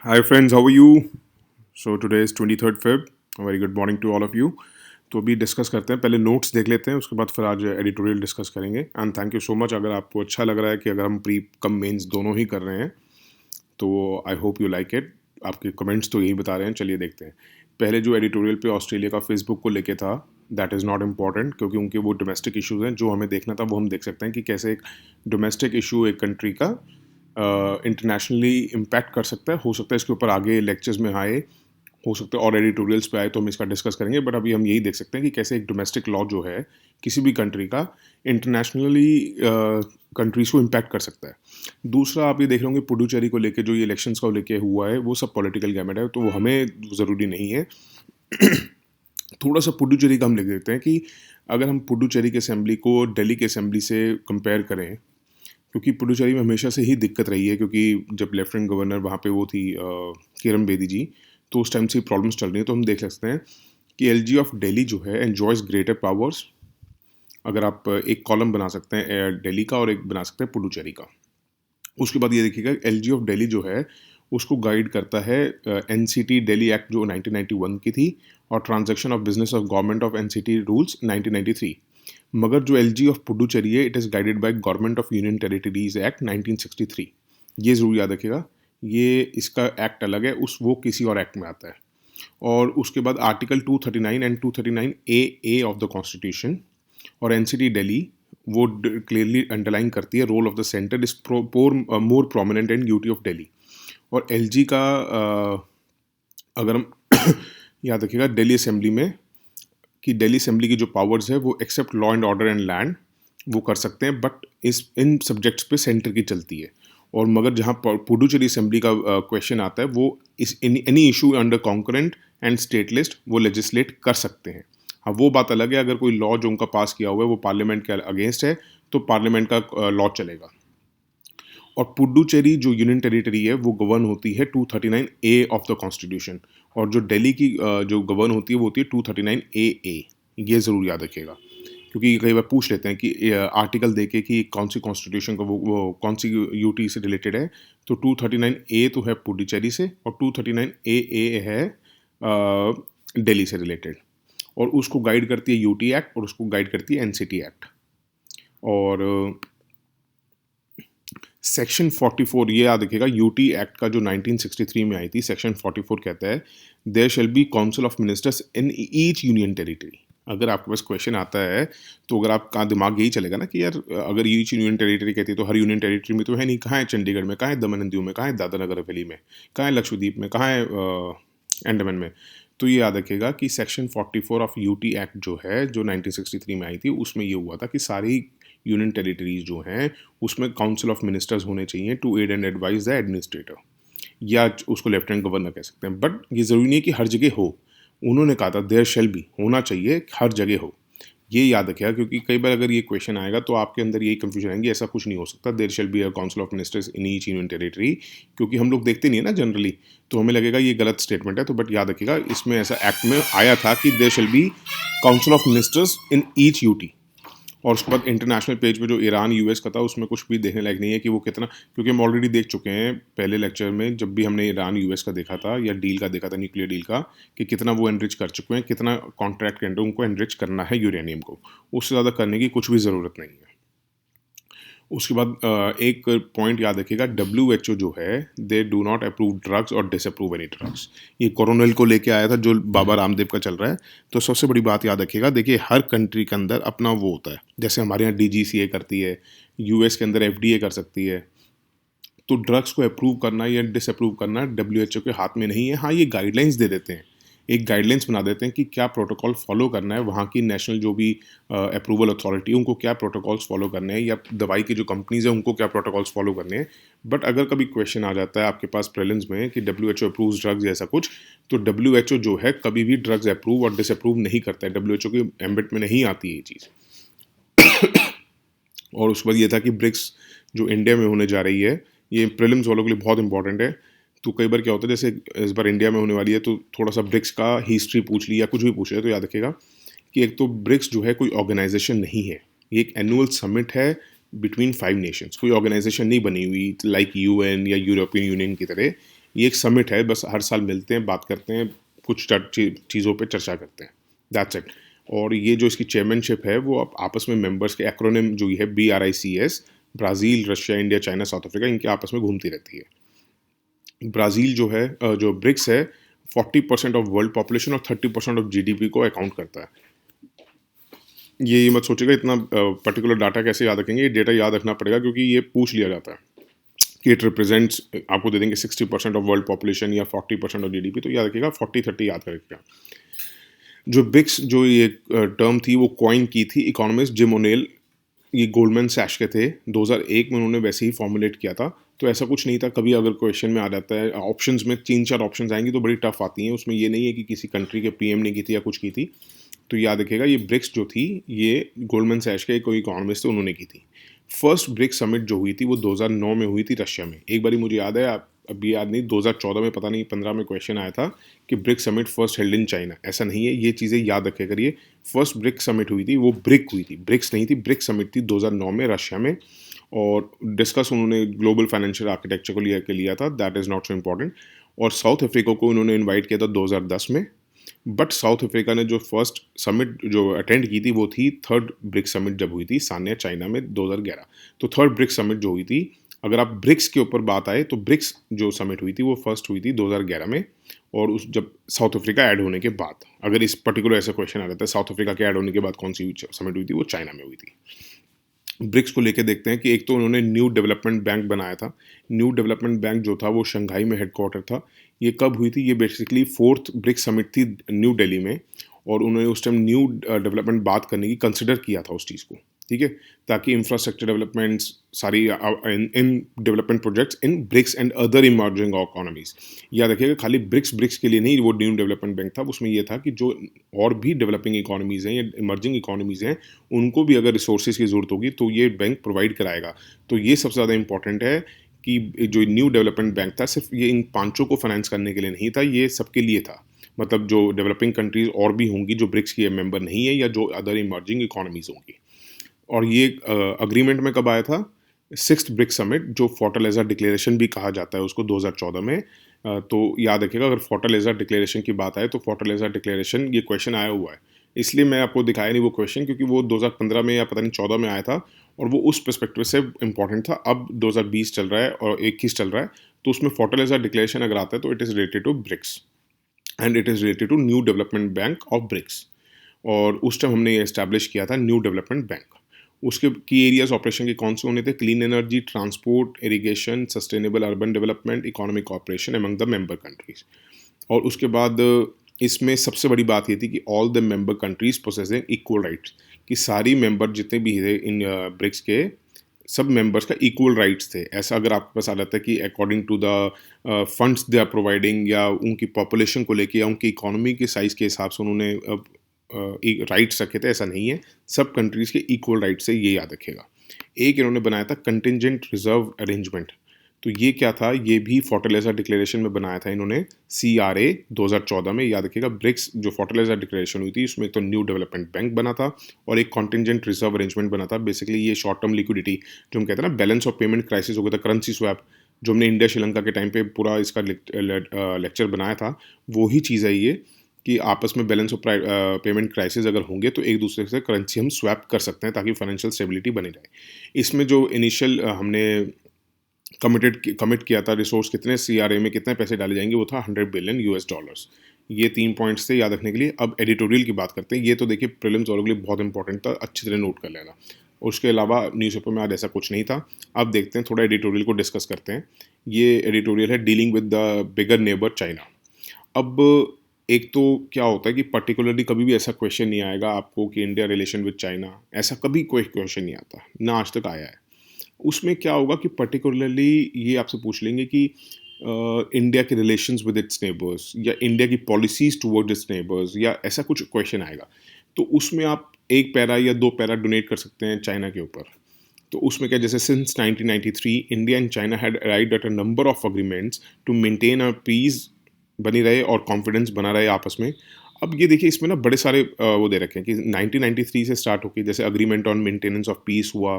Hi friends, how are you? So today is 23rd Feb. A very good morning to all of you. तो अभी discuss करते हैं, पहले notes देख लेते हैं, उसके बाद फिर आज एडिटोरियल डिस्कस करेंगे. And thank you so much. अगर आपको अच्छा लग रहा है कि अगर हम प्री कम मेंस दोनों ही कर रहे हैं तो I hope you like it. आपके कमेंट्स तो यही बता रहे हैं. चलिए देखते हैं. पहले जो एडिटोरियल पे ऑस्ट्रेलिया का फेसबुक को लेके था, दैट इज़ नॉट इम्पॉर्टेंट, क्योंकि उनके वो डोमेस्टिक इश्यूज़ हैं. जो हमें देखना था वो हम देख सकते हैं कि कैसे एक डोमेस्टिक इशू एक कंट्री का इंटरनेशनली इम्पैक्ट कर सकता है. हो सकता है इसके ऊपर आगे लेक्चर्स में आए, हो सकता है और एडिटोरियल्स पे आए तो हम इसका डिस्कस करेंगे. बट अभी हम यही देख सकते हैं कि कैसे एक डोमेस्टिक लॉ जो है किसी भी कंट्री का इंटरनेशनली कंट्रीज को इम्पैक्ट कर सकता है. दूसरा, आप ये देख रहे होंगे पुडुचेरी को लेके जो ये इलेक्शंस को लेके हुआ है वो सब पॉलिटिकल गैमेट है, तो वो हमें ज़रूरी नहीं है. थोड़ा सा पुडुचेरी का हम लिख देते हैं कि अगर हम पुडुचेरी के असेंबली को दिल्ली के असेंबली से कंपेयर करें, क्योंकि पुडुचेरी में हमेशा से ही दिक्कत रही है, क्योंकि जब लेफ्टिनेंट गवर्नर वहाँ पे वो थी किरण बेदी जी, तो उस टाइम से प्रॉब्लम्स चल रही हैं. तो हम देख सकते हैं कि एलजी ऑफ दिल्ली जो है एन्जॉयज ग्रेटर पावर्स. अगर आप एक कॉलम बना सकते हैं दिल्ली का और एक बना सकते हैं पुडुचेरी का. उसके बाद ये देखिएगा एलजी ऑफ दिल्ली जो है उसको गाइड करता है एनसीटी दिल्ली एक्ट जो 1991 की थी और transaction of business of government of NCT rules 1993. मगर जो एलजी ऑफ पुडुचेरी है it is guided by government of union territories act 1963. ये ज़रूर याद रखिएगा, ये इसका एक्ट अलग है, उस वो किसी और एक्ट में आता है. और उसके बाद article 239 and 239 A of the constitution और एनसीटी दिल्ली वो क्लियरली अंडरलाइन करती है role of the centre is more prominent and duty of Delhi. और एलजी का अगर हम याद रखिएगा दिल्ली असेंबली में कि दिल्ली असेंबली की जो पावर्स है वो except law and order and land वो कर सकते हैं, बट इन सब्जेक्ट्स पे सेंटर की चलती है. और मगर जहाँ पुडुचेरी असेंबली का क्वेश्चन आता है वो इस any issue under concurrent and state list वो लेजिस्लेट कर सकते हैं. हाँ, वो बात अलग है, अगर कोई लॉ जो उनका पास किया हुआ है वो पार्लियामेंट के अगेंस्ट है तो पार्लियामेंट का लॉ चलेगा. और पुडुचेरी जो यूनियन टेरिटरी है वो गवर्न होती है 239 ए ऑफ द कॉन्स्टिट्यूशन, और जो दिल्ली की जो गवर्न होती है वो होती है 239 ए. ये ज़रूर याद रखिएगा, क्योंकि कई बार पूछ लेते हैं कि आर्टिकल देके कि कौन सी कॉन्स्टिट्यूशन का वो कौन सी यूटी से रिलेटेड है. तो 239 ए तो है पुडुचेरी से और 239 ए है दिल्ली से रिलेटेड. और उसको गाइड करती है यूटी एक्ट और उसको गाइड करती है एनसीटी एक्ट. और सेक्शन 44 ये याद रखिएगा, यूटी एक्ट का जो 1963 में आई थी, सेक्शन 44 कहता है there shall be council of ministers in each union territory. अगर आपके पास क्वेश्चन आता है तो अगर आपका दिमाग यही चलेगा ना कि यार अगर ईच यूनियन टेरिटरी कहती है तो हर यूनियन टेरिटरी में तो है नहीं. कहाँ है चंडीगढ़ में, कहाँ है दमन एंड दीव में, कहाँ है दादरा नगर हवेली में, कहाँ है लक्षद्वीप में, कहाँ है अंडमान में. तो ये याद रखिएगा कि सेक्शन 44 ऑफ यूटी एक्ट जो है जो 1963 में आई थी उसमें ये हुआ था कि सारी यूनियन टेरिटरीज जो हैं उसमें काउंसिल ऑफ मिनिस्टर्स होने चाहिए to aid and advise the administrator, या उसको लेफ्टिनेंट गवर्नर कह सकते हैं. बट ये ज़रूरी नहीं है कि हर जगह हो. उन्होंने कहा था देयर शेल बी, होना चाहिए, हर जगह हो. ये याद रखिएगा, क्योंकि कई बार अगर ये क्वेश्चन आएगा तो आपके अंदर यही कंफ्यूजन आएंगे, ऐसा कुछ नहीं हो सकता. There shall be a council of ministers in each union territory, क्योंकि हम लोग देखते नहीं है ना जनरली, तो हमें लगेगा ये गलत स्टेटमेंट है. तो बट याद रखिएगा इसमें ऐसा एक्ट में आया था कि there shall be council of ministers in each UT. और उसके बाद इंटरनेशनल पेज पे जो ईरान यूएस का था उसमें कुछ भी देखने लायक नहीं है कि वो कितना, क्योंकि हम ऑलरेडी देख चुके हैं पहले लेक्चर में जब भी हमने ईरान यूएस का देखा था या डील का देखा था, न्यूक्लियर डील का, कि कितना वो एनरिच कर चुके हैं, कितना कॉन्ट्रैक्ट के अंडर उनको एनरिच करना है यूरेनियम को. उससे ज़्यादा करने की कुछ भी ज़रूरत नहीं है. उसके बाद एक पॉइंट याद रखिएगा, WHO जो है they do not approve drugs और डिसअप्रूव एनी ड्रग्स. ये कोरोनल को लेके आया था जो बाबा रामदेव का चल रहा है. तो सबसे बड़ी बात याद रखिएगा, देखिए हर कंट्री के अंदर अपना वो होता है. जैसे हमारे यहाँ DGCA करती है, यूएस के अंदर FDA कर सकती है. तो ड्रग्स को अप्रूव करना या डिसअप्रूव करना WHO के हाथ में नहीं है. हाँ, ये गाइडलाइंस दे देते हैं, एक गाइडलाइंस बना देते हैं कि क्या प्रोटोकॉल फॉलो करना है, वहाँ की नेशनल जो भी अप्रूवल अथॉरिटी उनको क्या प्रोटोकॉल्स फॉलो करने हैं, या दवाई की जो कंपनीज हैं उनको क्या प्रोटोकॉल्स फॉलो करने हैं. बट अगर कभी क्वेश्चन आ जाता है आपके पास प्रीलिम्स में कि WHO अप्रूव्स ड्रग्स ऐसा कुछ, तो WHO जो है कभी भी ड्रग्स अप्रूव और डिसअप्रूव नहीं करता है. WHO के एम्बिट में नहीं आती है ये चीज़. और उसके बाद ये था कि ब्रिक्स जो इंडिया में होने जा रही है, ये प्रीलिम्स वालों के लिए बहुत इंपॉर्टेंट है. तो कई बार क्या होता है, जैसे इस बार इंडिया में होने वाली है तो थोड़ा सा ब्रिक्स का हिस्ट्री पूछ ली या कुछ भी पूछ लिया, तो याद रखिएगा कि एक तो ब्रिक्स जो है कोई ऑर्गेनाइजेशन नहीं है, ये एक एनुअल समिट है बिटवीन 5 नेशंस. कोई ऑर्गेनाइजेशन नहीं बनी हुई लाइक UN या यूरोपियन यूनियन की तरह. ये एक समिट है, बस हर साल मिलते हैं, बात करते हैं, कुछ चीज़ों पे चर्चा करते हैं, दैट्स इट। और ये जो इसकी चेयरमैनशिप है वो आपस में मेंबर्स के एक्रोनिम जो है BRICS, Brazil, Russia, India, China, south Africa, इनके आपस में घूमती रहती है। ब्राज़ील जो है जो ब्रिक्स है 40% ऑफ वर्ल्ड पॉपुलेशन और 30% ऑफ GDP को अकाउंट करता है। ये मत सोचिएगा इतना पर्टिकुलर डाटा कैसे याद रखेंगे, ये डेटा याद रखना पड़ेगा क्योंकि ये पूछ लिया जाता है कि इट रिप्रेजेंट्स, आपको दे देंगे 60% ऑफ वर्ल्ड पॉपुलेशन या 40% ऑफ GDP, तो याद रखिएगा 40-30 याद करेगा। जो ब्रिक्स जो ये टर्म थी वो कॉइन की थी इकोनॉमिस्ट जिम ओनेल, ये गोल्डमैन सैश के थे, 2001 में उन्होंने वैसे ही फॉर्मुलेट किया था। तो ऐसा कुछ नहीं था, कभी अगर क्वेश्चन में आ जाता है ऑप्शंस में 3-4 ऑप्शंस आएंगी तो बड़ी टफ आती हैं, उसमें ये नहीं है कि किसी कंट्री के PM ने की थी या कुछ की थी। तो याद रखिएगा ये ब्रिक्स जो थी ये गोल्डमैन सैश के कोई इकोनॉमिस्ट थे, उन्होंने की थी। फर्स्ट ब्रिक्स समिट जो हुई थी वो 2009 में हुई थी रशिया में। एक बारी मुझे याद है, अभी याद नहीं, 2014 में पता नहीं 15 में क्वेश्चन आया था कि BRICS summit first held in China. ऐसा नहीं है, ये चीज़ें याद रखे करिए। फर्स्ट ब्रिक्स समिट हुई थी वो ब्रिक हुई थी, ब्रिक्स नहीं थी, ब्रिक्स समिट थी 2009 में रशिया में। और डिस्कस उन्होंने ग्लोबल फाइनेंशियल आर्किटेक्चर को लिया था, that is not so important. और साउथ अफ्रीका को उन्होंने इन्वाइट किया था 2010 में। बट साउथ अफ्रीका ने जो फर्स्ट समिट जो अटेंड की थी वो थी थर्ड ब्रिक्स समिट जब हुई थी सान्या चाइना में 2011। तो थर्ड ब्रिक्स समिट जो हुई थी, अगर आप ब्रिक्स के ऊपर बात आए तो ब्रिक्स जो समिट हुई थी वो फर्स्ट हुई थी 2011 में, और उस जब साउथ अफ्रीका ऐड होने के बाद, अगर इस पर्टिकुलर ऐसा क्वेश्चन आ जाता है साउथ अफ्रीका के ऐड होने के बाद कौन सी समिट हुई थी, वो चाइना में हुई थी। ब्रिक्स को लेके देखते हैं कि एक तो उन्होंने न्यू डेवलपमेंट बैंक बनाया था। न्यू डेवलपमेंट बैंक जो था वो शंघाई में हेडक्वार्टर था। ये कब हुई थी, ये बेसिकली फोर्थ ब्रिक्स समिट थी न्यू दिल्ली में, और उन्होंने उस टाइम न्यू डेवलपमेंट बात करने की कंसिडर किया था उस चीज़ को, ठीक है, ताकि इंफ्रास्ट्रक्चर डेवलपमेंट्स सारी इन development projects in BRICS and other emerging economies. याद रखिएगा खाली ब्रिक्स के लिए नहीं वो न्यू डेवलपमेंट बैंक था, उसमें ये था कि जो और भी डेवलपिंग इकोनॉमीज़ हैं या इमर्जिंग इकोनॉमीज़ हैं उनको भी अगर रिसोर्सेज की ज़रूरत होगी तो ये बैंक प्रोवाइड कराएगा। तो ये सबसे ज़्यादा इंपॉर्टेंट है कि जो न्यू डेवलपमेंट बैंक था सिर्फ ये इन पांचों को फाइनेंस करने के लिए नहीं था, ये सबके लिए था। मतलब जो डेवलपिंग कंट्रीज और भी होंगी जो ब्रिक्स की मेंबर नहीं है या जो अदर इमर्जिंग इकोनॉमीज होंगी। और ये अग्रीमेंट में कब आया था, सिक्स्थ ब्रिक्स समिट, जो फोर्टालेज़ा डिक्लेरेशन भी कहा जाता है उसको, 2014 में। तो याद रखिएगा अगर फोर्टालेज़ा डिक्लेरेशन की बात आए तो फोर्टालेज़ा डिक्लेरेशन ये क्वेश्चन आया हुआ है, इसलिए मैं आपको दिखाया नहीं वो क्वेश्चन क्योंकि वो 2015 में या पता नहीं 14 में आया था और वो उस पर्सपेक्टिव से इम्पॉर्टेंट था। अब 2020 चल रहा है और 21 चल रहा है, तो उसमें फोर्टालेज़ा डिक्लेरेशन अगर आता है तो it is related to BRICS and it is related to new development bank of BRICS. और उस टाइम हमने ये एस्टैब्लिश किया था न्यू डेवलपमेंट बैंक। उसके की एरियाज ऑपरेशन के कौन से होने थे, clean energy, transport, irrigation, sustainable urban development, economic cooperation among the member countries. और उसके बाद इसमें सबसे बड़ी बात ये थी कि all the member countries possessing equal rights, कि सारी मेंबर जितने भी थे इन ब्रिक्स के सब मेंबर्स का इक्वल राइट्स थे। ऐसा अगर आपके पास आ जाता है कि according to the funds they are providing या उनकी पॉपुलेशन को लेके या उनकी इकोनॉमी के साइज़ के हिसाब से उन्होंने राइट्स रखे थे, ऐसा नहीं है। सब कंट्रीज़ के इक्वल राइट्स है, ये याद रखेगा। एक इन्होंने बनाया था कंटिजेंट रिजर्व अरेंजमेंट, तो ये क्या था, ये भी फोर्टालेज़ा डिक्लेरेशन में बनाया था इन्होंने, CRA 2014 में। याद रखिएगा ब्रिक्स जो फोर्टालेज़ा डिक्लेरेशन हुई थी उसमें तो न्यू डेवलपमेंट बैंक बना था और एक कॉन्टिजेंट रिजर्व अरेंजमेंट बना था। बेसिकली ये शॉर्ट टर्म लिक्विडिटी जो हम कहते हैं ना, बैलेंस ऑफ पेमेंट क्राइसिस हो गया था, करेंसी स्वैप, जो हमने इंडिया श्रीलंका के टाइम पे पूरा इसका लेक्चर बनाया था, वही चीज़ है ये कि आपस में बैलेंस ऑफ पेमेंट क्राइसिस अगर होंगे तो एक दूसरे से करेंसी हम स्वैप कर सकते हैं ताकि फाइनेंशियल स्टेबिलिटी बनी रहे। इसमें जो इनिशियल हमने कमिट किया था रिसोर्स कितने CRA में कितने पैसे डाले जाएंगे, वो था $100 बिलियन। ये 3 पॉइंट्स थे याद रखने के लिए। अब एडिटोरियल की बात करते हैं। ये तो देखिए प्रीलिम्स वालों के लिए बहुत इंपॉर्टेंट था, अच्छी तरह नोट कर लेना। उसके अलावा न्यूज़पेपर में आज ऐसा कुछ नहीं था। अब देखते हैं थोड़ा एडिटोरियल को डिस्कस करते हैं। ये एडिटोरियल है dealing with the bigger neighbour China. अब एक तो क्या होता है कि पर्टिकुलरली कभी भी ऐसा क्वेश्चन नहीं आएगा आपको कि इंडिया रिलेशन विद चाइना, ऐसा कभी कोई क्वेश्चन नहीं आता, ना आज तक आया है। उसमें क्या होगा कि पर्टिकुलरली ये आपसे पूछ लेंगे कि इंडिया के रिलेशंस विद इट्स नेबर्स या इंडिया की पॉलिसीज टुवर्ड्स इट्स नेबर्स, या ऐसा कुछ क्वेश्चन आएगा तो उसमें आप एक पैरा या 2 पैरा डोनेट कर सकते हैं चाइना के ऊपर। तो उसमें क्या, जैसे since 1993 India and China had arrived at a number of agreements to maintain a peace बनी रहे और कॉन्फिडेंस बना रहे आपस में। अब ये देखिए इसमें ना बड़े सारे वो दे रखे हैं कि 1993 से स्टार्ट होके जैसे agreement on maintenance of peace हुआ,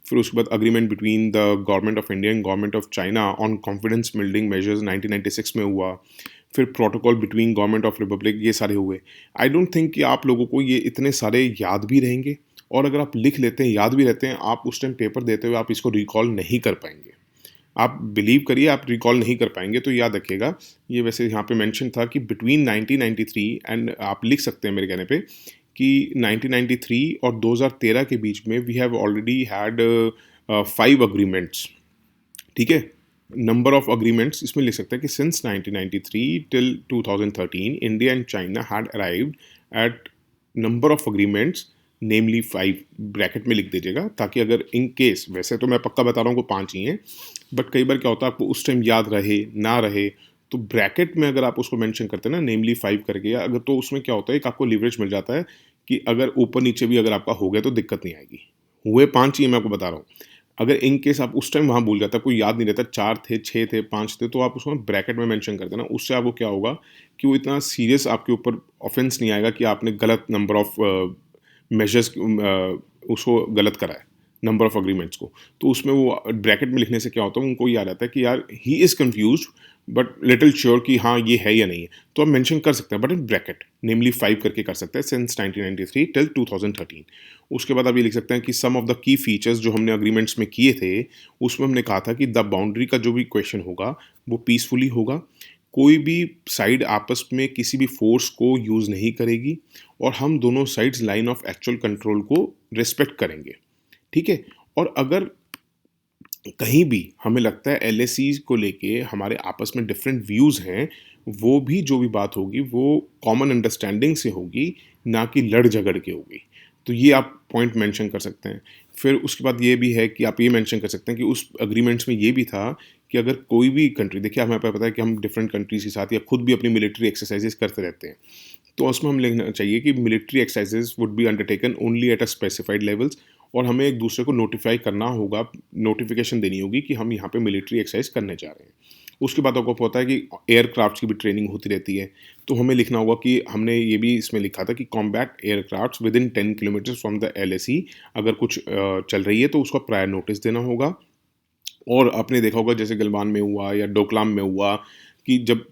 फिर उसके बाद agreement between the government of India and government of China on confidence building measures 1996 में हुआ, फिर protocol between government of Republic, ये सारे हुए। आई डोंट थिंक कि आप लोगों को ये इतने सारे याद भी रहेंगे, और अगर आप लिख लेते हैं, याद भी रहते हैं, आप उस टाइम पेपर देते हुए आप इसको रिकॉल नहीं कर पाएंगे। आप बिलीव करिए, आप रिकॉल नहीं कर पाएंगे। तो याद रखिएगा, ये वैसे यहाँ पे मेंशन था कि बिटवीन 1993 एंड आप लिख सकते हैं मेरे कहने पे कि 1993 और 2013 के बीच में we have already had 5 agreements. ठीक है, नंबर ऑफ अग्रीमेंट्स इसमें लिख सकते हैं कि since 1993 till 2013 India and China had arrived eight number of agreements namely 5, bracket में लिख दीजिएगा, ताकि अगर इन केस, वैसे तो मैं पक्का बता रहा हूँ को 5 ही हैं, बट कई बार क्या होता है आपको उस टाइम याद रहे ना रहे, तो ब्रैकेट में अगर आप उसको मेंशन करते हैं ना नेमली 5 करके, या अगर, तो उसमें क्या होता है कि आपको लीवरेज मिल जाता है कि अगर ऊपर नीचे भी अगर आपका हो गया तो दिक्कत नहीं आएगी। हुए 5 ही मैं आपको बता रहा हूँ। अगर इन केस आप उस टाइम वहाँ भूल जाता, कोई याद नहीं रहता, 4 थे, 6 थे, 5 थे, तो आप उसको ब्रैकेट में मेंशन कर देना। उससे आपको क्या होगा कि वो इतना सीरियस आपके ऊपर ऑफेंस नहीं आएगा कि आपने गलत नंबर ऑफ मेजर्स उसको गलत करा है, नंबर ऑफ अग्रीमेंट्स को। तो उसमें वो ब्रैकेट में लिखने से क्या होता है, उनको याद आता है कि यार he is confuse but little sure कि हाँ ये है या नहीं है, तो आप मेंशन कर सकते हैं, बट इन ब्रैकेट नेमली 5 करके कर सकते हैं सिंस 1993 टिल 2013। उसके बाद आप ये लिख सकते हैं कि सम ऑफ द की फीचर्स जो हमने अग्रीमेंट्स में किए थे, उसमें हमने कहा था कि द बाउंड्री का जो भी क्वेश्चन होगा वो पीसफुली होगा, कोई भी साइड आपस में किसी भी फोर्स को यूज़ नहीं करेगी, और हम दोनों sides line of actual control को रिस्पेक्ट करेंगे। ठीक है, और अगर कहीं भी हमें लगता है एलएसी को लेके हमारे आपस में डिफरेंट व्यूज़ हैं, वो भी जो भी बात होगी वो कॉमन अंडरस्टैंडिंग से होगी, ना कि लड़ झगड़ के होगी। तो ये आप पॉइंट मेंशन कर सकते हैं। फिर उसके बाद ये भी है कि आप ये मेंशन कर सकते हैं कि उस एग्रीमेंट्स में ये भी था कि अगर कोई भी कंट्री, देखिए हमें पता है कि हम डिफरेंट कंट्रीज के साथ या खुद भी अपनी मिलिट्री एक्सरसाइजेस करते रहते हैं, तो उसमें हम लिखना चाहिए कि military exercises would be undertaken only at a specified levels, और हमें एक दूसरे को नोटिफाई करना होगा, नोटिफिकेशन देनी होगी कि हम यहाँ पे मिलिट्री एक्सरसाइज करने जा रहे हैं। उसके बाद आपको पता है कि एयरक्राफ्ट की भी ट्रेनिंग होती रहती है, तो हमें लिखना होगा कि हमने ये भी इसमें लिखा था कि combat aircraft with in 10 kilometre from the LAC, अगर कुछ चल रही है तो उसका प्रायर नोटिस देना होगा। और आपने देखा होगा जैसे गलवान में हुआ या डोकलाम में हुआ कि जब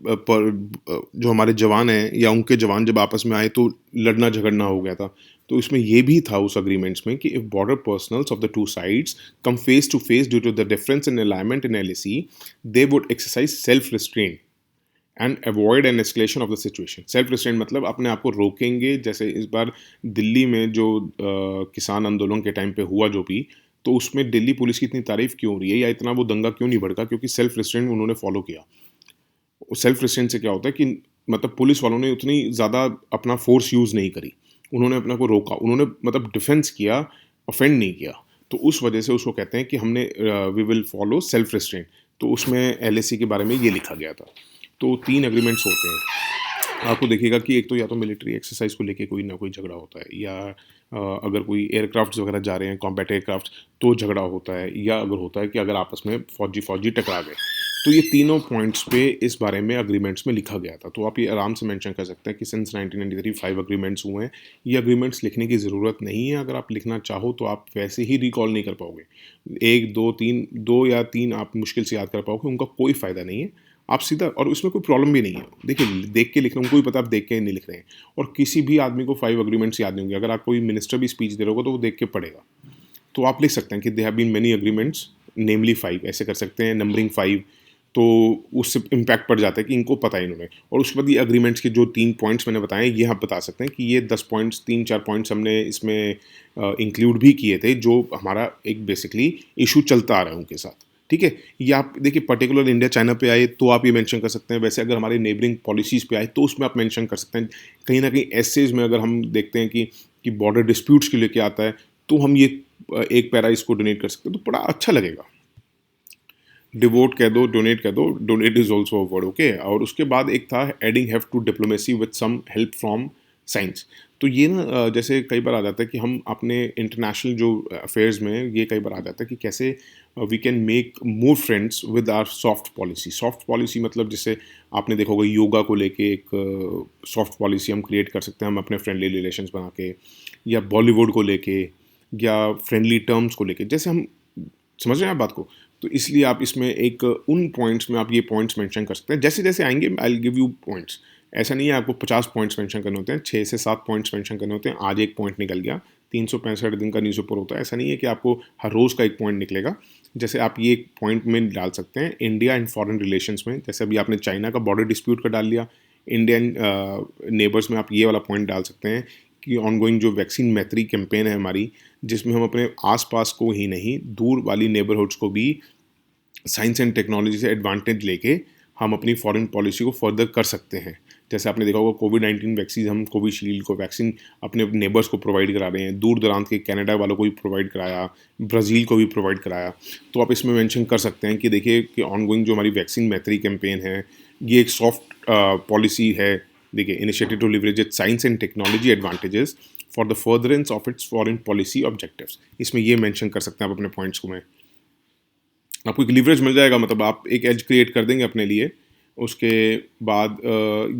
जो हमारे जवान हैं या उनके जवान जब आपस में आए तो लड़ना झगड़ना हो गया था। तो इसमें ये भी था उस एग्रीमेंट्स में कि if border personnels of the two sides come face to face due to the difference in alignment in LAC, they would exercise self restraint and avoid an escalation of the situation. Self restraint मतलब अपने आप को रोकेंगे। जैसे इस बार दिल्ली में जो किसान आंदोलन के टाइम पे हुआ जो भी, तो उसमें दिल्ली पुलिस की इतनी तारीफ क्यों हो रही है या इतना वो दंगा क्यों नहीं भड़का, क्योंकि सेल्फ रिस्ट्रेन उन्होंने फॉलो किया। सेल्फ रिस्ट्रेन से क्या होता है कि मतलब पुलिस वालों ने उतनी ज़्यादा अपना फोर्स यूज़ नहीं करी, उन्होंने अपना को रोका, उन्होंने मतलब डिफेंस किया, ऑफेंड नहीं किया। तो उस वजह से उसको कहते हैं कि हमने we will follow self restraint. तो उसमें एलएसी के बारे में ये लिखा गया था। तो 3 एग्रीमेंट्स होते हैं। आपको देखिएगा कि एक तो या तो मिलिट्री एक्सरसाइज को लेके कोई ना कोई झगड़ा होता है, या अगर कोई एयरक्राफ्ट वगैरह जा रहे हैं कॉम्बैट एयरक्राफ्ट तो झगड़ा होता है, या अगर होता है कि अगर आपस में फौजी टकरा गए। तो ये तीनों पॉइंट्स पे इस बारे में एग्रीमेंट्स में लिखा गया था। तो आप ये आराम से मेंशन कर सकते हैं कि सिंस 1993 5 एग्रीमेंट्स हुए हैं। ये एग्रीमेंट्स लिखने की ज़रूरत नहीं है, अगर आप लिखना चाहो तो आप वैसे ही रिकॉल नहीं कर पाओगे। 1 2 3 2 या 3 आप मुश्किल से याद कर पाओगे, उनका कोई फ़ायदा नहीं है। आप सीधा, और उसमें कोई प्रॉब्लम भी नहीं है। देखिए देख के लिख रहे हैं, उनको भी पता आप देख के नहीं लिख रहे हैं, और किसी भी आदमी को 5 एग्रीमेंट्स याद नहीं होंगे। अगर आप कोई मिनिस्टर भी स्पीच दे रहे हो तो वो देख के पढ़ेगा। तो आप लिख सकते हैं कि they have been many agreements namely 5, ऐसे कर सकते हैं, नंबरिंग 5। तो उससे इम्पैक्ट पड़ जाता है कि इनको पता है इन्होंने। और उसके बाद ये एग्रीमेंट्स के जो 3 पॉइंट्स मैंने बताए, ये आप बता सकते हैं कि ये 10 पॉइंट्स, 3-4 पॉइंट्स हमने इसमें इंक्लूड भी किए थे, जो हमारा एक बेसिकली इशू चलता आ रहा है उनके साथ। ठीक है, ये आप देखिए पर्टिकुलर इंडिया चाइना पे आए तो आप ये मेंशन कर सकते हैं। वैसे अगर हमारे नेबरिंग पॉलिसीज़ पे आए तो उसमें आप मेंशन कर सकते हैं। कहीं ना कहीं एसेज में अगर हम देखते हैं कि बॉर्डर डिस्प्यूट्स के लेके आता है, तो हम ये एक पैरा इसको डोनेट कर सकते हैं, तो बड़ा अच्छा लगेगा। डिवोट कह दो, डोनेट कह दो, donate is also a word, okay. और उसके बाद एक था adding have to diplomacy with some help from science. तो ये ना जैसे कई बार आ जाता है कि हम अपने इंटरनेशनल जो अफेयर्स में ये कई बार आ जाता है कि कैसे we can make more friends with our soft policy. Soft policy मतलब जैसे आपने देखा होगा योगा को लेके एक सॉफ्ट पॉलिसी हम क्रिएट कर सकते हैं हम अपने फ्रेंडली रिलेशंस बना के, या बॉलीवुड को लेके, या फ्रेंडली टर्म्स को लेके, जैसे हम समझ रहे हैं आप बात को। तो इसलिए आप इसमें एक उन पॉइंट्स में आप ये पॉइंट्स मेंशन कर सकते हैं, जैसे जैसे आएंगे I will give you points. ऐसा नहीं है आपको 50 पॉइंट्स मेंशन करने होते हैं, 6 से 7 पॉइंट्स मेंशन करने होते हैं। आज एक पॉइंट निकल गया, 365 दिन का न्यूज़पेपर होता है, ऐसा नहीं है कि आपको हर रोज़ का एक पॉइंट निकलेगा। जैसे आप ये एक पॉइंट में डाल सकते हैं इंडिया एंड फॉरेन रिलेशंस में, जैसे अभी आपने चाइना का बॉर्डर डिस्प्यूट का डाल लिया, इंडियन नेबर्स में आप ये वाला पॉइंट डाल सकते हैं कि ऑनगोइंग जो वैक्सीन मैत्री कैंपेन है हमारी, जिसमें हम अपने आसपास को ही नहीं दूर वाली नेबरहुड्स को भी साइंस एंड टेक्नोलॉजी से एडवांटेज लेके हम अपनी फॉरेन पॉलिसी को फर्दर कर सकते हैं। जैसे आपने देखा होगा कोविड-19 वैक्सीन, हम कोविशील्ड को वैक्सीन अपने नेबर्स को प्रोवाइड करा रहे हैं, दूर दराज के कनाडा वालों को भी प्रोवाइड कराया, ब्राज़ील को भी प्रोवाइड कराया। तो आप इसमें मेंशन कर सकते हैं कि देखिए कि ऑनगोइंग जो हमारी वैक्सीन मैत्री कैंपेन है, ये एक सॉफ्ट पॉलिसी है। देखिए, initiative to leverage its science and technology advantages for the furtherance of its foreign policy objectives. इसमें ये मेंशन कर सकते हैं आप अपने पॉइंट्स को। में आपको एक लिवरेज मिल जाएगा, मतलब आप एक एज क्रिएट कर देंगे अपने लिए। उसके बाद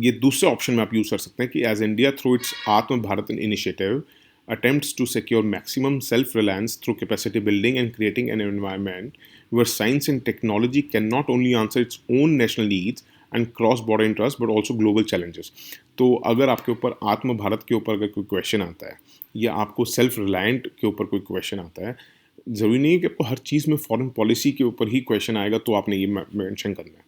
ये दूसरे ऑप्शन में आप यूज़ कर सकते हैं कि एज इंडिया थ्रू इट्स आत्म Bharat initiative attempts to secure maximum self-reliance through capacity building and creating an environment where science and technology can not only answer its own national needs and cross-border interests but also global challenges। तो अगर आपके ऊपर आत्म भारत के ऊपर अगर कोई question आता है, या आपको सेल्फ रिलायंट के ऊपर कोई क्वेश्चन आता है, ज़रूरी नहीं है कि आपको हर चीज़ में फॉरेन पॉलिसी के ऊपर ही क्वेश्चन आएगा तो आपने ये मेंशन करना है।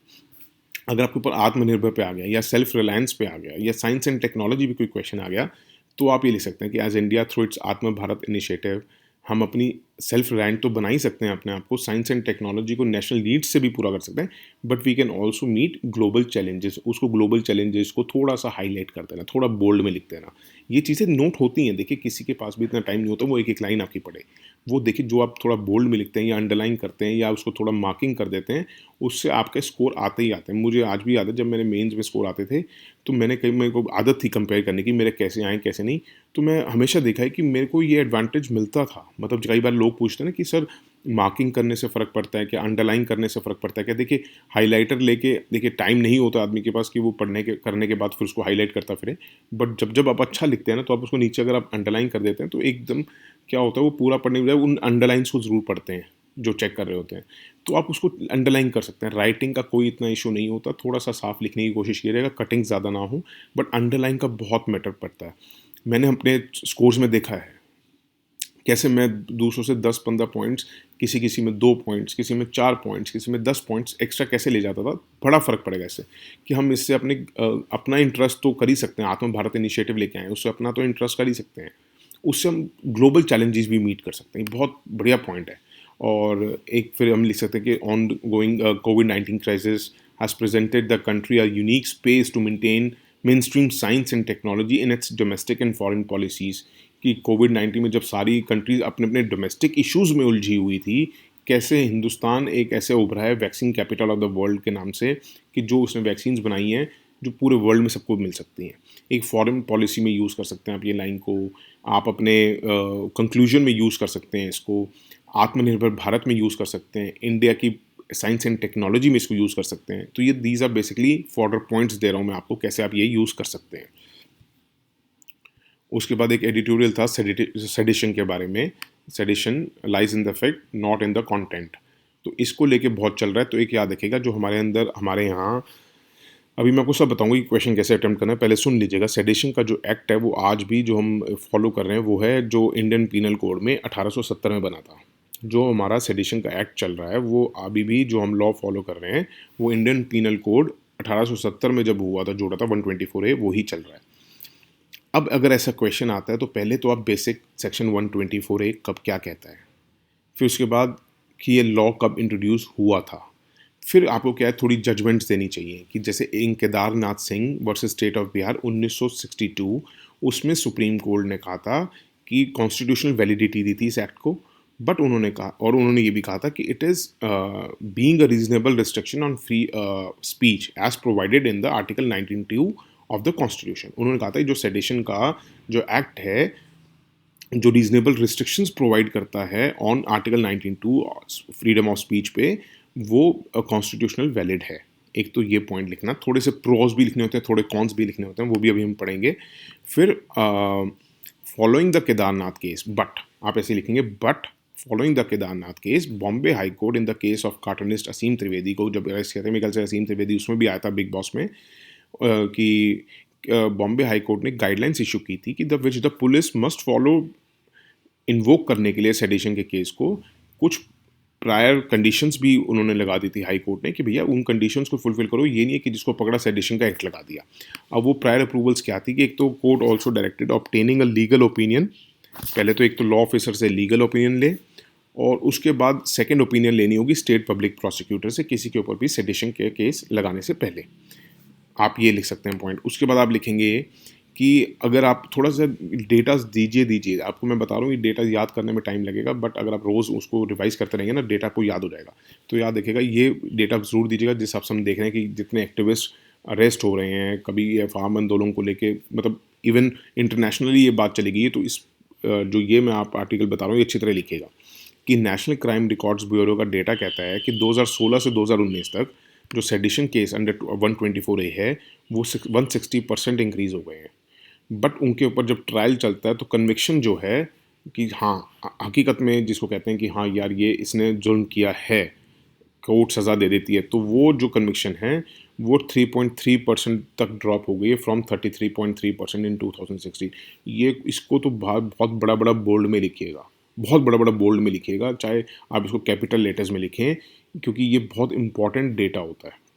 अगर आपके ऊपर आत्मनिर्भर पे आ गया, या सेल्फ रिलायंस पे आ गया, या साइंस एंड टेक्नोलॉजी पे कोई क्वेश्चन आ गया, तो आप ये लिख सकते हैं कि एज इंडिया थ्रू इट्स आत्म भारत इनिशिएटिव हम अपनी सेल्फ रिलायंट तो बना ही सकते हैं अपने आप को, साइंस एंड टेक्नोलॉजी को नेशनल नीड्स से भी पूरा कर सकते हैं, but we can also meet global challenges. उसको ग्लोबल चैलेंजेस को थोड़ा सा हाईलाइट कर देना, थोड़ा बोल्ड में लिख देना। ये चीज़ें नोट होती हैं। देखिए, किसी के पास भी इतना टाइम नहीं होता वो एक एक लाइन आपकी पढ़े। वो देखिए, जो आप थोड़ा बोल्ड में लिखते हैं या अंडरलाइन करते हैं या उसको थोड़ा मार्किंग कर देते हैं, उससे आपके स्कोर आते ही आते हैं। मुझे आज भी याद है, जब मेरे मेंस में स्कोर आते थे तो मेरे को आदत थी कंपेयर करने की, मेरे कैसे आए कैसे नहीं। तो मैं हमेशा देखा है कि मेरे को ये एडवांटेज मिलता था। मतलब कई बार लोग पूछते हैं ना कि सर मार्किंग करने से फ़र्क पड़ता है क्या, अंडरलाइन करने से फ़र्क पड़ता है क्या? देखिए, हाइलाइटर लेके देखिए टाइम नहीं होता आदमी के पास कि वो पढ़ने के करने के बाद फिर उसको हाईलाइट करता फिरे। बट जब जब आप अच्छा लिखते हैं ना, तो आप उसको नीचे अगर आप अंडरलाइन कर देते हैं तो एकदम क्या होता है, वो पूरा पढ़ने के बजाय उन अंडरलाइंस को ज़रूर पढ़ते हैं जो चेक कर रहे होते हैं। तो आप उसको अंडरलाइन कर सकते हैं। राइटिंग का कोई इतना इशू नहीं होता, थोड़ा सा साफ लिखने की कोशिश कीजिएगा, कटिंग ज़्यादा ना हो, बट अंडरलाइन का बहुत मैटर पड़ता है। मैंने अपने स्कोर्स में देखा है कैसे मैं दूसरों से 10-15 पॉइंट्स, किसी किसी में 2 पॉइंट्स, किसी में 4 पॉइंट्स, किसी में 10 पॉइंट्स एक्स्ट्रा कैसे ले जाता था। बड़ा फ़र्क पड़ेगा इससे कि हम इससे अपना इंटरेस्ट तो कर ही सकते हैं। आत्म भारत इनिशिएटिव लेके आए, उससे अपना तो इंटरेस्ट कर ही सकते हैं। उससे हम ग्लोबल चैलेंजेस भी मीट कर सकते हैं। बहुत बढ़िया पॉइंट है। और एक फिर हम लिख सकते हैं कि ऑन गोइंग कोविड-19 crisis has presented the country a unique space to maintain mainstream science and technology in its domestic and foreign policies. कि कोविड-19 में जब सारी कंट्रीज़ अपने अपने डोमेस्टिक इश्यूज़ में उलझी हुई थी, कैसे हिंदुस्तान एक ऐसे उभरा है vaccine capital of the world के नाम से, कि जो उसने वैक्सीन्स बनाई हैं जो पूरे वर्ल्ड में सबको मिल सकती हैं। एक फॉरेन पॉलिसी में यूज़ कर सकते हैं आप ये लाइन को, आप अपने कंक्लूजन में यूज़ कर सकते हैं इसको, आत्मनिर्भर भारत में यूज़ कर सकते हैं, इंडिया की साइंस एंड टेक्नोलॉजी में इसको यूज़ कर सकते हैं। तो ये these are basically further points दे रहा हूँ मैं आपको, कैसे आप ये यूज़ कर सकते हैं। उसके बाद एक एडिटोरियल था सेडिशन के बारे में। Sedition lies in the fact not in the content. तो इसको लेके बहुत चल रहा है। तो एक याद रखिएगा, जो हमारे अंदर हमारे यहाँ अभी मैं आपको सब बताऊंगा कि क्वेश्चन कैसे अटेम्प्ट करना है, पहले सुन लीजिएगा। सेडिशन का जो एक्ट है वो आज भी जो हम फॉलो कर रहे हैं वो है जो इंडियन पीनल कोड में 1870 में बना था। जो हमारा सेडिशन का एक्ट चल रहा है वो अभी भी जो हम लॉ फॉलो कर रहे हैं वो इंडियन पीनल कोड 1870 में जब हुआ था, जोड़ा था 124A, वो ही चल रहा है। अब अगर ऐसा क्वेश्चन आता है तो पहले तो आप बेसिक सेक्शन 124A कब क्या कहता है, फिर उसके बाद कि ये लॉ कब इंट्रोड्यूस हुआ था, फिर आपको क्या है थोड़ी जजमेंट्स देनी चाहिए कि जैसे in Kedarnath Singh versus state of Bihar 1962, उसमें सुप्रीम कोर्ट ने कहा था कि कॉन्स्टिट्यूशनल वैलिडिटी दी थी इस एक्ट को, बट उन्होंने कहा, और उन्होंने ये भी कहा था कि it is being a reasonable restriction on free speech as provided in the article 19(2) of the constitution. उन्होंने कहा था जो सेडिशन का जो एक्ट है, जो रीजनेबल रिस्ट्रिक्शंस प्रोवाइड करता है on article 19(2) freedom of speech पे, वो कॉन्स्टिट्यूशनल वैलिड है। एक तो ये पॉइंट लिखना, थोड़े से प्रोज भी लिखने होते हैं, थोड़े कॉन्स भी लिखने होते हैं, वो भी अभी हम पढ़ेंगे। फिर following the Kedarnath case, but आप ऐसे लिखेंगे, but following the Kedarnath case, Bombay high court in the case of cartoonist Aseem Trivedi को, जब अरेस्ट किया था, मेरे ख्याल से असीम त्रिवेदी उसमें भी आया था बिग बॉस में, कि बॉम्बे हाई कोर्ट ने गाइडलाइंस इशू की थी कि the which the police must follow invoke करने के लिए सेडिशन के केस को, कुछ प्रायर कंडीशंस भी उन्होंने लगा दी थी हाई कोर्ट ने कि भैया उन कंडीशंस को फुलफिल करो, ये नहीं है कि जिसको पकड़ा सेडिशन का एक्ट लगा दिया। अब वो प्रायर अप्रूवल्स क्या थी कि एक तो court also directed obtaining a legal opinion, पहले तो एक तो लॉ ऑफिसर से लीगल ओपिनियन ले, और उसके बाद सेकेंड ओपिनियन लेनी होगी स्टेट पब्लिक प्रोसिक्यूटर से किसी के ऊपर भी सेडिशन के केस लगाने से पहले। आप ये लिख सकते हैं पॉइंट। उसके बाद आप लिखेंगे कि अगर आप थोड़ा सा डेटा दीजिए, आपको मैं बता रहा हूँ ये डेटा याद करने में टाइम लगेगा, बट अगर आप रोज़ उसको रिवाइज करते रहेंगे ना, डेटा को याद हो जाएगा। तो याद रखिएगा, ये डेटा ज़रूर दीजिएगा जिस हिसाब से हम देख रहे हैं कि जितने एक्टिविस्ट अरेस्ट हो रहे हैं, कभी ये फार्म आंदोलन को लेके, मतलब इवन इंटरनेशनली ये बात चली गई है। तो इस जो ये मैं आप आर्टिकल बता रहा हूँ ये अच्छी तरह लिखिएगा कि नेशनल क्राइम रिकॉर्ड्स ब्यूरो का डेटा कहता है कि 2016 से 2019 तक जो सेडिशन केस अंडर 124A है वो 160% इंक्रीज़ हो गए हैं। बट उनके ऊपर जब ट्रायल चलता है तो कन्विक्शन जो है कि हाँ हकीकत में जिसको कहते हैं कि हाँ यार ये इसने जुल्म किया है, कोर्ट सज़ा दे देती है, तो वो जो कन्विक्शन है वो 3.3% तक ड्रॉप हो गई है फ्रॉम 33.3% इन 2016। ये इसको तो बहुत बड़ा बड़ा बोल्ड में लिखिएगा, बहुत बड़ा बड़ा बोल्ड में लिखिएगा, चाहे आप इसको कैपिटल लेटर्स में लिखें, क्योंकि ये बहुत इंपॉर्टेंट डेटा होता है।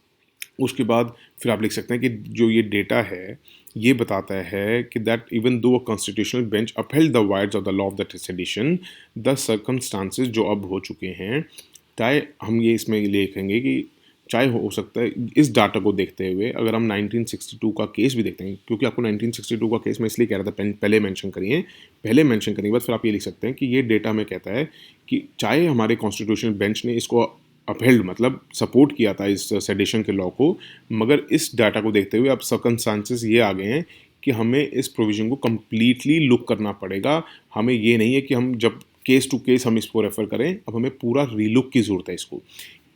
उसके बाद फिर आप लिख सकते हैं कि जो ये डेटा है ये बताता है कि that even though constitutional bench upheld the wides of the law of the sedition, the circumstances जो अब हो चुके हैं, चाहे हम ये इसमें लिखेंगे कि चाहे हो सकता है इस डाटा को देखते हुए अगर हम 1962 का केस भी देखते हैं, क्योंकि आपको 1962 का केस मैं इसलिए कह रहा था पहले मेंशन करिए, पहले मेंशन करने के बाद फिर आप ये लिख सकते हैं कि ये डेटा में कहता है कि चाहे हमारे कॉन्स्टिट्यूशनल बेंच ने इसको अपहेल्ड मतलब सपोर्ट किया था इस सेडिशन के लॉ को, मगर इस डाटा को देखते हुए अब सर्कमस्टांसेस ये आ गए हैं कि हमें इस प्रोविज़न को कम्प्लीटली लुक करना पड़ेगा। हमें ये नहीं है कि हम जब केस टू केस हम इसको रेफ़र करें, अब हमें पूरा रीलुक की ज़रूरत है इसको।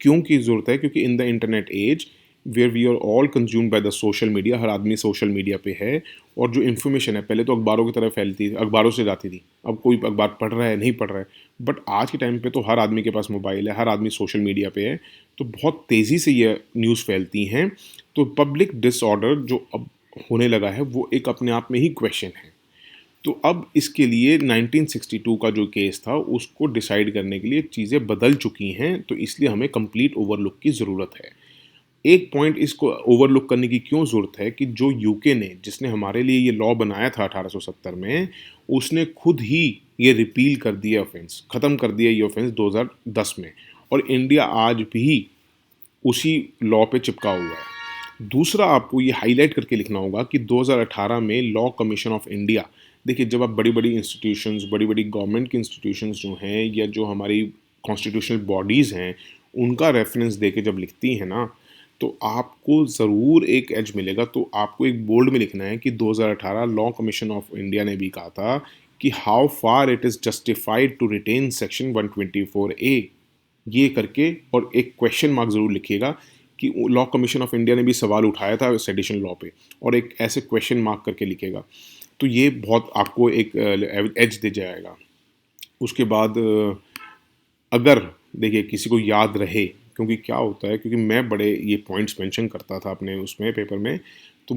क्यों की ज़रूरत है? क्योंकि in the internet age where we are all consumed by the social media, हर आदमी सोशल मीडिया पे है, और जो इन्फॉर्मेशन है पहले तो अखबारों की तरह फैलती थी, अखबारों से जाती थी, अब कोई अखबार पढ़ रहा है नहीं पढ़ रहा है, बट आज के टाइम पे तो हर आदमी के पास मोबाइल है, हर आदमी सोशल मीडिया पे है, तो बहुत तेज़ी से ये न्यूज़ फैलती हैं। तो पब्लिक डिसऑर्डर जो अब होने लगा है वो एक अपने आप में ही क्वेश्चन है। तो अब इसके लिए 1962 का जो केस था उसको डिसाइड करने के लिए चीज़ें बदल चुकी हैं, तो इसलिए हमें कंप्लीट ओवरलुक की ज़रूरत है। एक पॉइंट इसको ओवरलुक करने की क्यों ज़रूरत है कि जो यूके ने, जिसने हमारे लिए ये लॉ बनाया था 1870 में, उसने खुद ही ये रिपील कर दिया ऑफेंस, ख़त्म कर दिया ये ऑफेंस 2010 में, और इंडिया आज भी उसी लॉ पे चिपका हुआ है। दूसरा आपको ये हाईलाइट करके लिखना होगा कि 2018 में लॉ कमीशन ऑफ इंडिया, देखिए जब आप बड़ी बड़ी इंस्टीट्यूशंस, बड़ी बड़ी गवर्नमेंट की इंस्टीट्यूशंस जो हैं या जो हमारी कॉन्स्टिट्यूशनल बॉडीज़ हैं उनका रेफरेंस दे के जब लिखती हैं ना, तो आपको ज़रूर एक एज मिलेगा। तो आपको एक बोल्ड में लिखना है कि 2018 लॉ कमीशन ऑफ इंडिया ने भी कहा था कि how far it is justified to retain section 124A, ये करके, और एक क्वेश्चन मार्क ज़रूर लिखिएगा कि लॉ कमीशन ऑफ इंडिया ने भी सवाल उठाया था सेडिशन लॉ पे, और एक ऐसे क्वेश्चन मार्क करके लिखेगा। तो ये बहुत आपको एक एज दे जाएगा। उसके बाद अगर देखिए किसी को याद रहे, क्योंकि क्या होता है, क्योंकि मैं बड़े ये पॉइंट्स मेंशन करता था अपने उसमें पेपर में, तो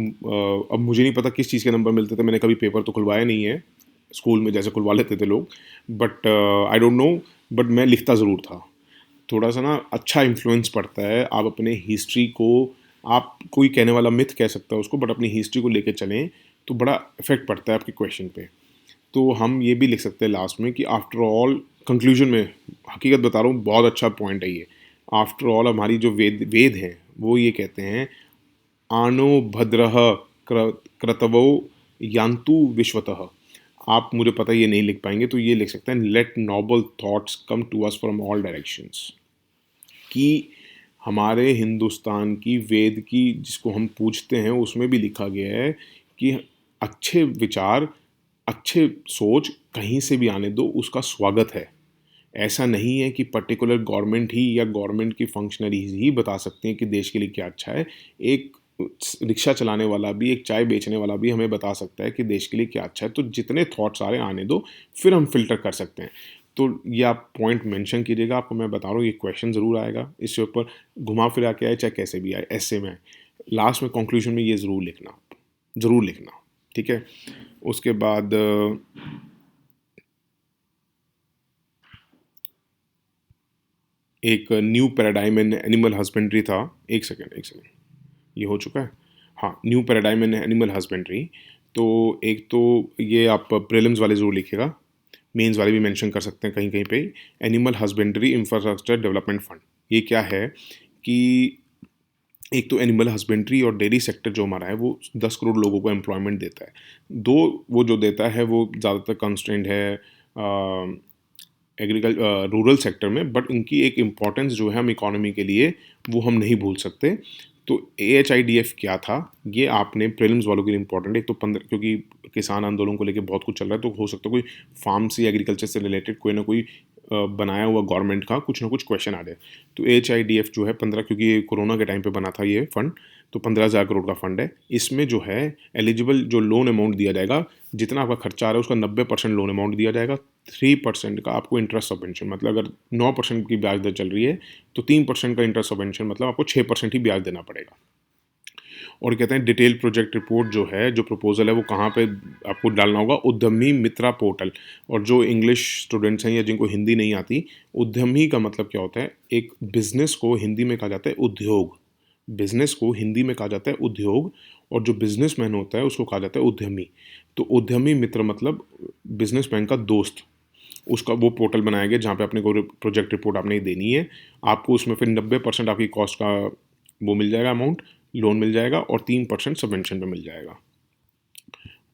अब मुझे नहीं पता किस चीज़ के नंबर मिलते थे, मैंने कभी पेपर तो खुलवाया नहीं है स्कूल में जैसे खुलवा लेते थे लोग, but I don't know, but मैं लिखता ज़रूर था। थोड़ा सा ना अच्छा इन्फ्लुएंस पड़ता है, आप अपने हिस्ट्री को, आप कोई कहने वाला मिथ कह सकता है उसको, बट अपनी हिस्ट्री को लेके चलें तो बड़ा इफेक्ट पड़ता है आपके क्वेश्चन पे। तो हम ये भी लिख सकते हैं लास्ट में कि आफ्टर ऑल, कंक्लूजन में हकीकत बता रहा हूँ, बहुत अच्छा पॉइंट है ये। आफ्टर ऑल हमारी जो वेद हैं वो ये कहते हैं, आनो भद्रः क्रतवो यान्तु विश्वतः। आप, मुझे पता ये नहीं लिख पाएंगे तो ये लिख सकते हैं, let noble thoughts come to us from all directions, कि हमारे हिंदुस्तान की वेद की जिसको हम पूजते हैं उसमें भी लिखा गया है कि अच्छे विचार, अच्छे सोच कहीं से भी आने दो, उसका स्वागत है। ऐसा नहीं है कि पर्टिकुलर गवर्नमेंट ही या गवर्नमेंट की फंक्शनरीज ही बता सकते हैं कि देश के लिए क्या अच्छा है। एक रिक्शा चलाने वाला भी, एक चाय बेचने वाला भी हमें बता सकता है कि देश के लिए क्या अच्छा है। तो जितने थॉट्स आ रहे आने दो, फिर हम फिल्टर कर सकते हैं। तो ये आप पॉइंट मेंशन कीजिएगा, आपको मैं बता रहा हूँ ये क्वेश्चन ज़रूर आएगा इसके ऊपर, घुमा फिरा के आए चाहे कैसे भी आए, ऐसे में आए। लास्ट में कंक्लूजन में ये ज़रूर लिखना, ज़रूर लिखना, ठीक है। उसके बाद एक new paradigm in animal husbandry था। एक सेकेंड, एक सेकेंड, ये हो चुका है। हाँ, new paradigm in animal husbandry. तो एक तो ये आप प्रीलिम्स वाले ज़रूर लिखिएगा, मेंस वाले भी मेंशन कर सकते हैं कहीं कहीं पे। Animal husbandry infrastructure development fund, ये क्या है कि एक तो एनिमल हस्बेंड्री और डेयरी सेक्टर जो हमारा है वो 10 करोड़ लोगों को एम्प्लॉयमेंट देता है। दो, वो जो देता है वो ज़्यादातर कंस्ट्रेंट है रूरल सेक्टर में, बट इनकी एक इम्पॉर्टेंस जो है हम इकोनॉमी के लिए वो हम नहीं भूल सकते। तो AHIDF क्या था, ये आपने प्रीलिम्स वालों के लिए इम्पोर्टेंट है। एक तो 15, क्योंकि किसान आंदोलन को लेके बहुत कुछ चल रहा है, तो हो सकता है कोई फार्म से एग्रीकल्चर से रिलेटेड कोई ना कोई बनाया हुआ गवर्नमेंट का कुछ ना कुछ क्वेश्चन आ जाए। तो AHIDF जो है 15, क्योंकि ये कोरोना के टाइम पे बना था ये फंड, तो 15,000 करोड़ का फंड है। इसमें जो है एलिजिबल जो लोन अमाउंट दिया जाएगा, जितना आपका खर्चा आ रहा है उसका 90% लोन अमाउंट दिया जाएगा। 3% का आपको इंटरेस्ट सब्वेंशन, मतलब अगर 9% की ब्याज दर चल रही है तो 3% का इंटरेस्ट सब्वेंशन, मतलब आपको 6% ही ब्याज देना पड़ेगा। और कहते हैं डिटेल प्रोजेक्ट रिपोर्ट जो है, जो प्रपोजल है वो कहाँ पे आपको डालना होगा, उद्यमी मित्रा पोर्टल। और जो इंग्लिश स्टूडेंट्स हैं या जिनको हिंदी नहीं आती, उद्यमी का मतलब क्या होता है, एक बिजनेस को हिंदी में कहा जाता है उद्योग, बिजनेस को हिंदी में कहा जाता है उद्योग, और जो बिजनेसमैन होता है उसको कहा जाता है उद्यमी। तो उद्यमी मित्र मतलब बिजनेसमैन का दोस्त, उसका वो पोर्टल बनाया गया जहाँ पे अपने को प्रोजेक्ट रिपोर्ट आपने ही देनी है। आपको उसमें फिर 90% आपकी कॉस्ट का वो मिल जाएगा, अमाउंट लोन मिल जाएगा, और 3% सबवेंशन पे मिल जाएगा।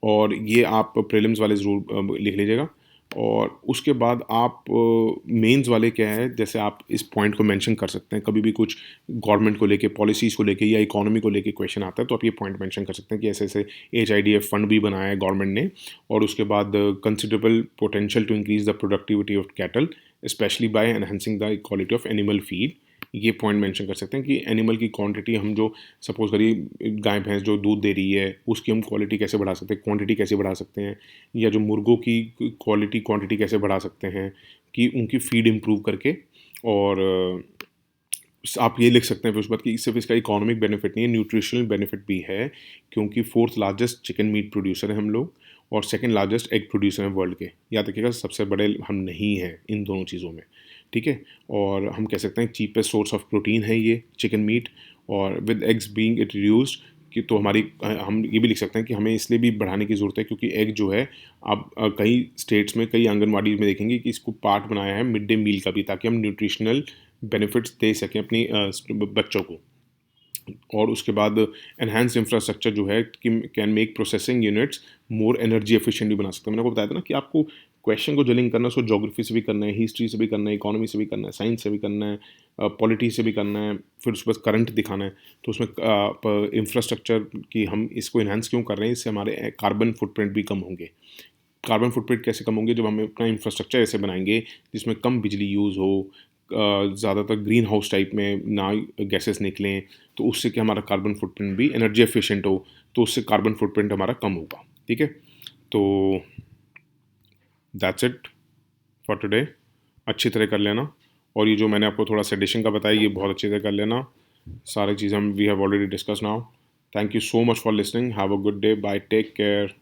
और ये आप प्रीलिम्स वाले ज़रूर लिख लीजिएगा। और उसके बाद आप मेंस वाले क्या है, जैसे आप इस पॉइंट को मेंशन कर सकते हैं, कभी भी कुछ गवर्नमेंट को लेके, पॉलिसीज़ को लेके या इकोनॉमी को लेके क्वेश्चन आता है तो आप ये पॉइंट मेंशन कर सकते हैं कि ऐसे ऐसे HIDF फंड भी बनाया है गवर्नमेंट ने। और उसके बाद considerable potential to increase the productivity of cattle specially by enhancing the quality of animal feed. ये पॉइंट मेंशन कर सकते हैं कि एनिमल की क्वांटिटी, हम जो सपोज करिए गाय भैंस जो दूध दे रही है उसकी हम क्वालिटी कैसे बढ़ा सकते हैं, क्वांटिटी कैसे बढ़ा सकते हैं, या जो मुर्गों की क्वालिटी क्वांटिटी कैसे बढ़ा सकते हैं कि उनकी फीड इम्प्रूव करके। और आप ये लिख सकते हैं फिर उस बात कि सिर्फ इसका इकोनॉमिक बेनिफिट नहीं है, न्यूट्रिशनल बेनिफिट भी है, क्योंकि 4th largest chicken meet producer है हम लोग, और 2nd लार्जेस्ट एग प्रोड्यूसर हैं वर्ल्ड के। याद रखिएगा, सबसे बड़े हम नहीं हैं इन दोनों चीज़ों में, ठीक है। और हम कह सकते हैं चीपेस्ट सोर्स ऑफ प्रोटीन है ये चिकन मीट, और विद एग्स बीइंग इंट्रोड्यूस्ड कि तो हमारी, हम ये भी लिख सकते हैं कि हमें इसलिए भी बढ़ाने की ज़रूरत है क्योंकि एग जो है, आप कई स्टेट्स में, कई आंगनवाड़ी में देखेंगे कि इसको पार्ट बनाया है मिड डे मील का भी, ताकि हम न्यूट्रिशनल बेनिफिट्स दे सकें अपनी बच्चों को। और उसके बाद एनहांस इंफ्रास्ट्रक्चर जो है कि can make processing units more energy efficient भी बना सकते हैं। मैंने आपको बताया था ना कि आपको क्वेश्चन को जो लिंक करना है उसको ज्योग्राफी से भी करना है, हिस्ट्री से भी करना है, इकोनॉमी से भी करना है, साइंस से भी करना है, पॉलिटी से भी करना है, फिर उसके बाद करंट दिखाना है। तो उसमें इंफ्रास्ट्रक्चर की हम इसको इन्हांस क्यों कर रहे हैं, इससे हमारे कार्बन फुटप्रिंट भी कम होंगे। कार्बन फुटप्रिंट कैसे कम होंगे, जब हम अपना इंफ्रास्ट्रक्चर ऐसे बनाएंगे जिसमें कम बिजली यूज़ हो, ज़्यादातर ग्रीन हाउस टाइप में ना गैसेस निकलें, तो उससे क्या हमारा कार्बन फुटप्रिंट भी एनर्जी एफिशिएंट हो, तो उससे कार्बन फुटप्रिंट हमारा कम होगा, ठीक है। तो दैट्स इट फॉर टुडे। अच्छी तरह कर लेना, और ये जो मैंने आपको थोड़ा सेडिशन का बताया ये बहुत अच्छी तरह कर लेना। सारी चीज़ें हम we have already discuss now. Thank you so much for listening, have a good day, bye, take care.